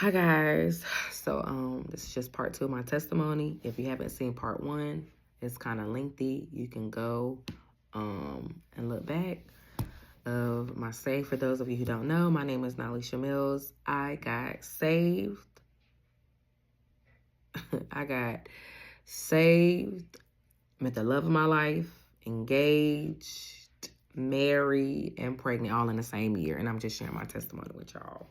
Hi guys. This is just part 2 of my testimony. If you haven't seen part 1, it's kind of lengthy. You can go and look back of my save. For those of you who don't know, my name is Nalisha Mills. I got saved. I got saved, met the love of my life, engaged, married, and pregnant all in the same year. And I'm just sharing my testimony with y'all.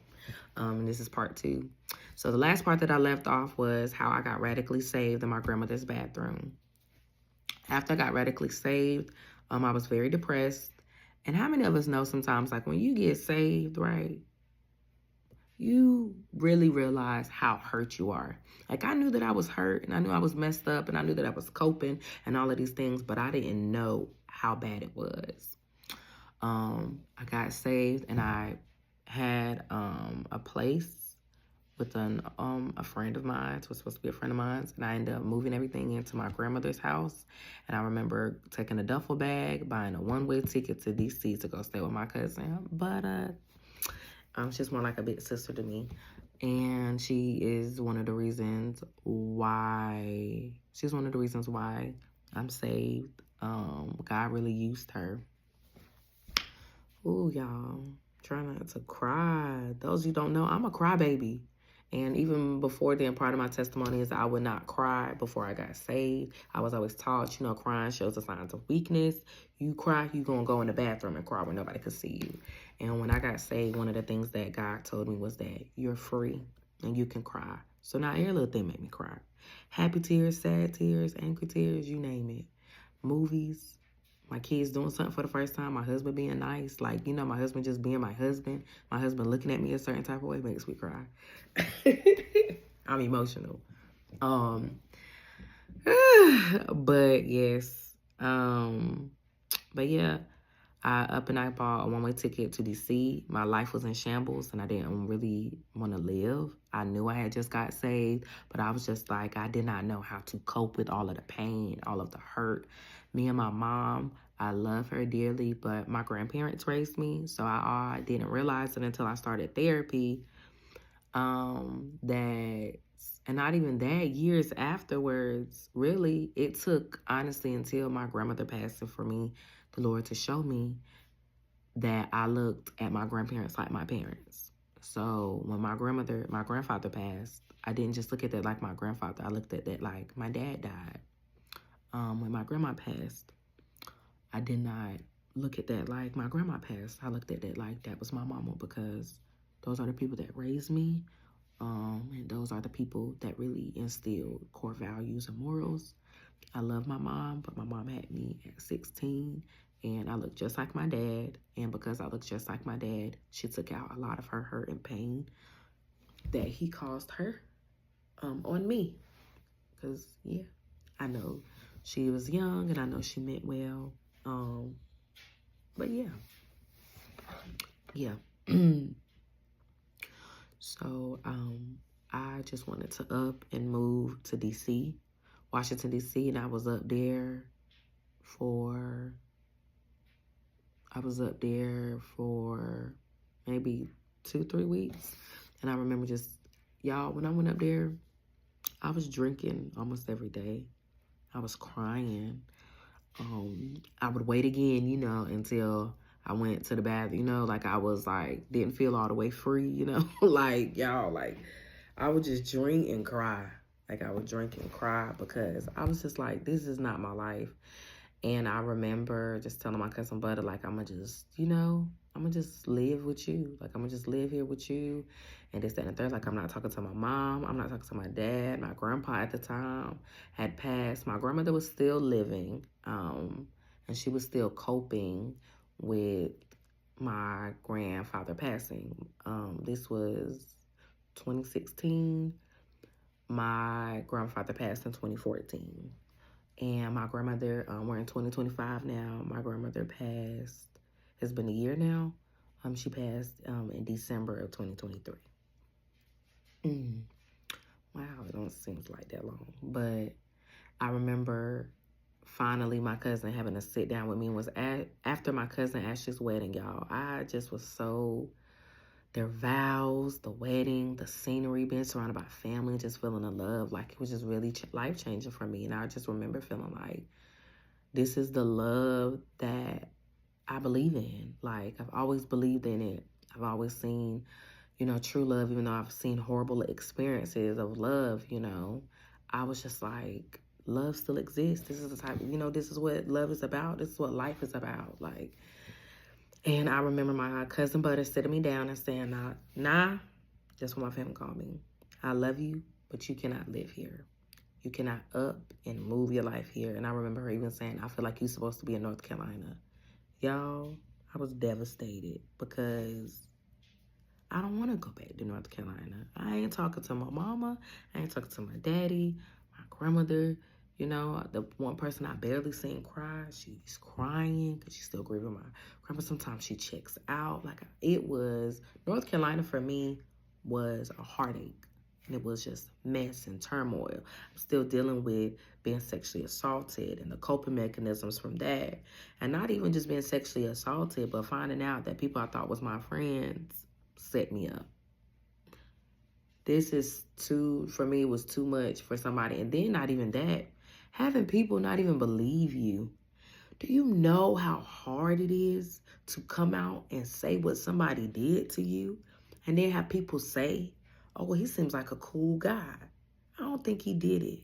And this is part 2. So the last part that I left off was how I got radically saved in my grandmother's bathroom. After I got radically saved, I was very depressed. And how many of us know sometimes, like when you get saved, right, you really realize how hurt you are. Like I knew that I was hurt and I knew I was messed up and I knew that I was coping and all of these things, but I didn't know how bad it was. I got saved and I had a place with a friend of mine. It was supposed to be a friend of mine, and I ended up moving everything into my grandmother's house. And I remember taking a duffel bag, buying a one-way ticket to DC to go stay with my cousin. But she's more like a big sister to me, and she is one of the reasons why. She's one of the reasons why I'm saved. God really used her. Ooh, y'all. Try not to cry. Those you don't know, I'm a crybaby. And even before then, part of my testimony is that I would not cry before I got saved. I was always taught, crying shows the signs of weakness. You cry, you gonna go in the bathroom and cry where nobody could see you. And when I got saved, one of the things that God told me was that you're free and you can cry. So now every little thing made me cry. Happy tears, sad tears, angry tears, you name it. Movies, my kids doing something for the first time, my husband being nice, like, my husband just being my husband looking at me a certain type of way makes me cry. I'm emotional. But yes, but yeah, I bought a one-way ticket to DC. My life was in shambles and I didn't really want to live. I knew I had just got saved, but I was just like, I did not know how to cope with all of the pain, all of the hurt. Me and my mom, I love her dearly, but my grandparents raised me, so I didn't realize it until I started therapy, that, and not even that, years afterwards, really, it took, honestly, until my grandmother passed for me, the Lord to show me that I looked at my grandparents like my parents. So when my grandfather passed, I didn't just look at that like my grandfather. I looked at that like my dad died. When my grandma passed, I did not look at that like my grandma passed. I looked at that like that was my mama, because those are the people that raised me. And those are the people that really instilled core values and morals. I love my mom, but my mom had me at 16, and I look just like my dad. And because I look just like my dad, she took out a lot of her hurt and pain that he caused her on me. Because, yeah, I know she was young, and I know she meant well. But, yeah. So, I just wanted to up and move to DC, Washington, D.C., and I was up there for maybe 2-3 weeks. And I remember just, y'all, when I went up there, I was drinking almost every day. I was crying. I would wait again, until I went to the bathroom, like I was like, didn't feel all the way free, like, y'all, like, I would just drink and cry. Like, I would drink and cry because I was just like, this is not my life. And I remember just telling my cousin Butter, like, I'm going to just, I'm going to just live with you. Like, I'm going to just live here with you. And this, that, and the third. Like, I'm not talking to my mom. I'm not talking to my dad. My grandpa at the time had passed. My grandmother was still living. And she was still coping with my grandfather passing. This was 2016. My grandfather passed in 2014. And my grandmother, we're in 2025 now. My grandmother passed, it's been a year now. She passed in December of 2023. Wow, it don't seem like that long. But I remember finally my cousin having to sit down with me. It was after my cousin Ashley's wedding, y'all. I just was so their vows, the wedding, the scenery, being surrounded by family, just feeling the love. Like, it was just really life-changing for me. And I just remember feeling like, this is the love that I believe in. Like, I've always believed in it. I've always seen, true love, even though I've seen horrible experiences of love, I was just like, love still exists. This is the type, this is what love is about. This is what life is about. Like, and I remember my cousin Butter sitting me down and saying, nah, that's what my family called me. I love you, but you cannot live here. You cannot up and move your life here. And I remember her even saying, I feel like you're supposed to be in North Carolina. Y'all, I was devastated because I don't want to go back to North Carolina. I ain't talking to my mama. I ain't talking to my daddy, my grandmother. The one person I barely seen cry, she's crying because she's still grieving my grandma. Sometimes she checks out. Like, North Carolina for me was a heartache. And it was just mess and turmoil. I'm still dealing with being sexually assaulted and the coping mechanisms from that. And not even just being sexually assaulted, but finding out that people I thought was my friends set me up. This is for me, was too much for somebody. And then not even that, having people not even believe you. Do you know how hard it is to come out and say what somebody did to you? And then have people say, oh, well, he seems like a cool guy. I don't think he did it.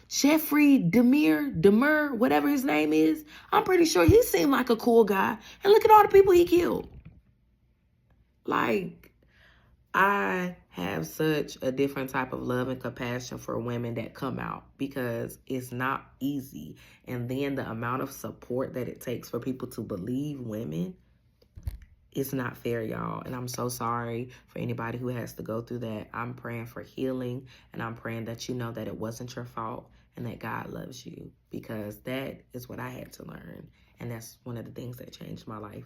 Jeffrey Demir, whatever his name is, I'm pretty sure he seemed like a cool guy. And look at all the people he killed. Like, I have such a different type of love and compassion for women that come out because it's not easy. And then the amount of support that it takes for people to believe women, it's not fair, y'all. And I'm so sorry for anybody who has to go through that. I'm praying for healing, and I'm praying that you know that it wasn't your fault and that God loves you, because that is what I had to learn. And that's one of the things that changed my life.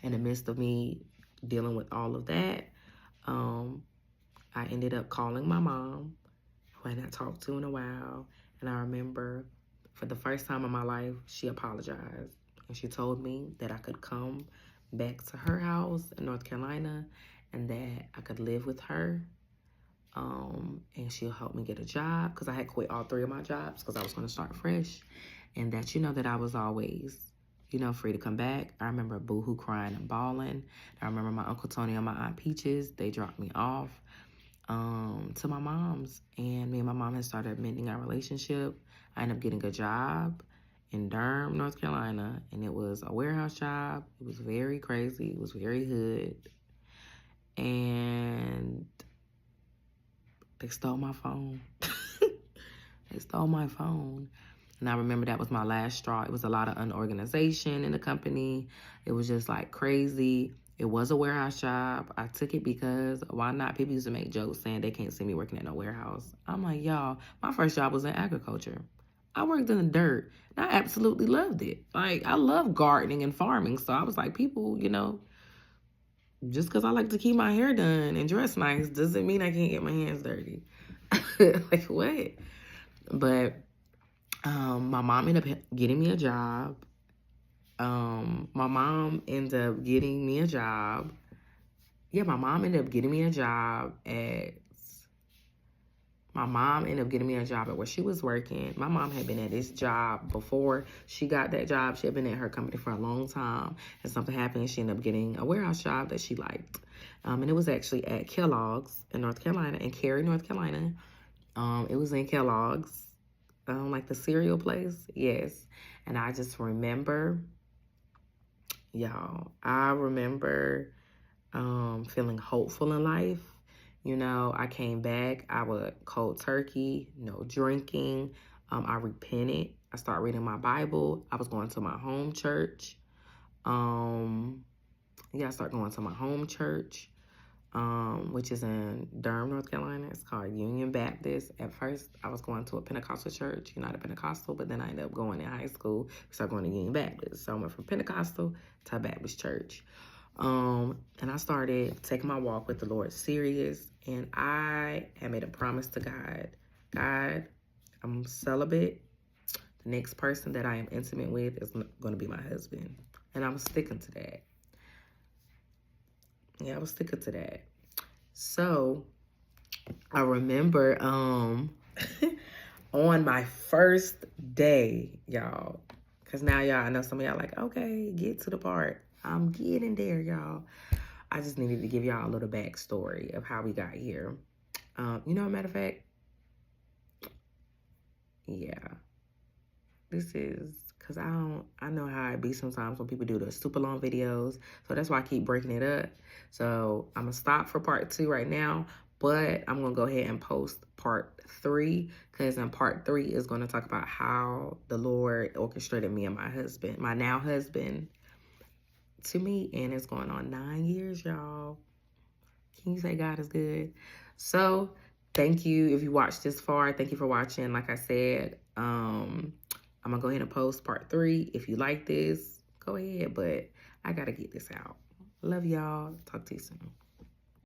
In the midst of me dealing with all of that, I ended up calling my mom, who I hadn't talked to in a while. And I remember for the first time in my life, she apologized. And she told me that I could come back to her house in North Carolina and that I could live with her. And she'll help me get a job, because I had quit all 3 of my jobs because I was going to start fresh. And that, that I was always, free to come back. I remember Boohoo crying and bawling. I remember my Uncle Tony and my Aunt Peaches, they dropped me off to my mom's. And me and my mom had started mending our relationship. I ended up getting a job in Durham, North Carolina. And it was a warehouse job. It was very crazy. It was very hood. And they stole my phone. They stole my phone. And I remember that was my last straw. It was a lot of unorganization in the company. It was just like crazy. It was a warehouse job. I took it because why not? People used to make jokes saying they can't see me working at no warehouse. I'm like, y'all, my first job was in agriculture. I worked in the dirt. And I absolutely loved it. Like, I love gardening and farming. So I was like, people, just because I like to keep my hair done and dress nice doesn't mean I can't get my hands dirty. Like, what? But my mom ended up getting me a job. My mom ended up getting me a job. Yeah, my mom ended up getting me a job at where she was working. My mom had been at this job before she got that job. She had been at her company for a long time. And something happened. She ended up getting a warehouse job that she liked. And it was actually at Kellogg's in North Carolina, in Cary, North Carolina. It was in Kellogg's. Like the cereal place. Yes. And I just remember, y'all, feeling hopeful in life. I came back. I would cold turkey, no drinking. I repented. I started reading my Bible. I was going to my home church. I started going to my home church, which is in Durham, North Carolina. It's called Union Baptist. At first, I was going to a Pentecostal church, United Pentecostal, but then I ended up going in high school, started going to Union Baptist. So I went from Pentecostal to a Baptist church. And I started taking my walk with the Lord serious, and I had made a promise to God. God, I'm celibate. The next person that I am intimate with is going to be my husband, and I'm sticking to that. Yeah, I was sticking to that. So I remember on my first day, y'all, because now y'all, I know some of y'all like, okay, get to the part. I'm getting there, y'all. I just needed to give y'all a little backstory of how we got here. Matter of fact, yeah, this is because I know how it be sometimes when people do the super long videos. So that's why I keep breaking it up. So I'm going to stop for part 2 right now, but I'm going to go ahead and post part 3 because in part 3 is going to talk about how the Lord orchestrated me and my husband, my now husband, to me. And it's going on 9 years, y'all. Can you say God is good? So thank you if you watched this far. Thank you for watching. Like I said, I'm gonna go ahead and post part 3. If you like this, go ahead, but I gotta get this out. Love y'all. Talk to you soon.